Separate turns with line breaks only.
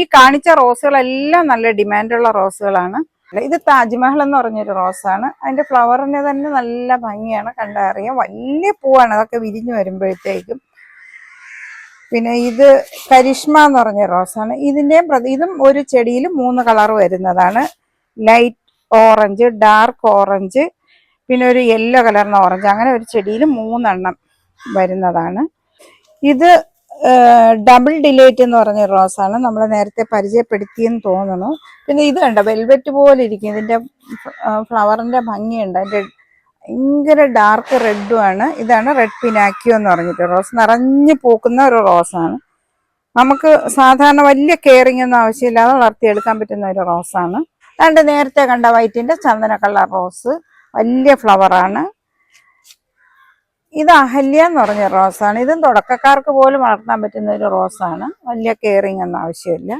ഈ കാണിച്ച റോസുകളെല്ലാം നല്ല ഡിമാൻഡുള്ള റോസുകളാണ്. ഇത് താജ്മഹൽ എന്ന് പറഞ്ഞൊരു റോസാണ്. അതിന്റെ ഫ്ലവറിന് തന്നെ നല്ല ഭംഗിയാണ്, കണ്ടറിയാം. വലിയ പൂവാണ് അതൊക്കെ വിരിഞ്ഞു വരുമ്പോഴത്തേക്കും. പിന്നെ ഇത് കരിഷ്മ എന്ന് പറഞ്ഞ റോസാണ്. ഇതും ഒരു ചെടിയിൽ 3 കളർ വരുന്നതാണ്. ലൈറ്റ് ഓറഞ്ച്, ഡാർക്ക് ഓറഞ്ച്, പിന്നെ ഒരു യെല്ലോ കളറിന് ഓറഞ്ച്, അങ്ങനെ ഒരു ചെടിയിൽ 3 എണ്ണം വരുന്നതാണ്. ഇത് ഡബിൾ ഡിലൈറ്റ് എന്ന് പറഞ്ഞ റോസാണ്. നമ്മൾ നേരത്തെ പരിചയപ്പെടുത്തിയെന്ന് തോന്നുന്നു. പിന്നെ ഇത് കണ്ട വെൽവെറ്റ് പോലെ ഇരിക്കും. ഇതിന്റെ ഫ്ലവറിന്റെ ഭംഗിയുണ്ട്. അതിന്റെ ഭയങ്കര ഡാർക്ക് റെഡുമാണ്. ഇതാണ് റെഡ് പിനാക്കിയോ എന്ന് പറഞ്ഞിട്ട് റോസ്. നിറഞ്ഞു പൂക്കുന്ന ഒരു റോസാണ്. നമുക്ക് സാധാരണ വലിയ കെയറിങ് ഒന്നും ആവശ്യമില്ലാതെ വളർത്തിയെടുക്കാൻ പറ്റുന്ന ഒരു റോസാണ്. അതുകൊണ്ട് നേരത്തെ കണ്ട വൈറ്റിന്റെ ചന്ദന കളർ റോസ്, വലിയ ഫ്ലവറാണ്. ഇത് അഹല്യ എന്ന് പറഞ്ഞ റോസാണ്. ഇതും തുടക്കക്കാർക്ക് പോലും വളർത്താൻ പറ്റുന്ന ഒരു റോസാണ്. വലിയ കെയറിങ് ഒന്നും ആവശ്യമില്ല.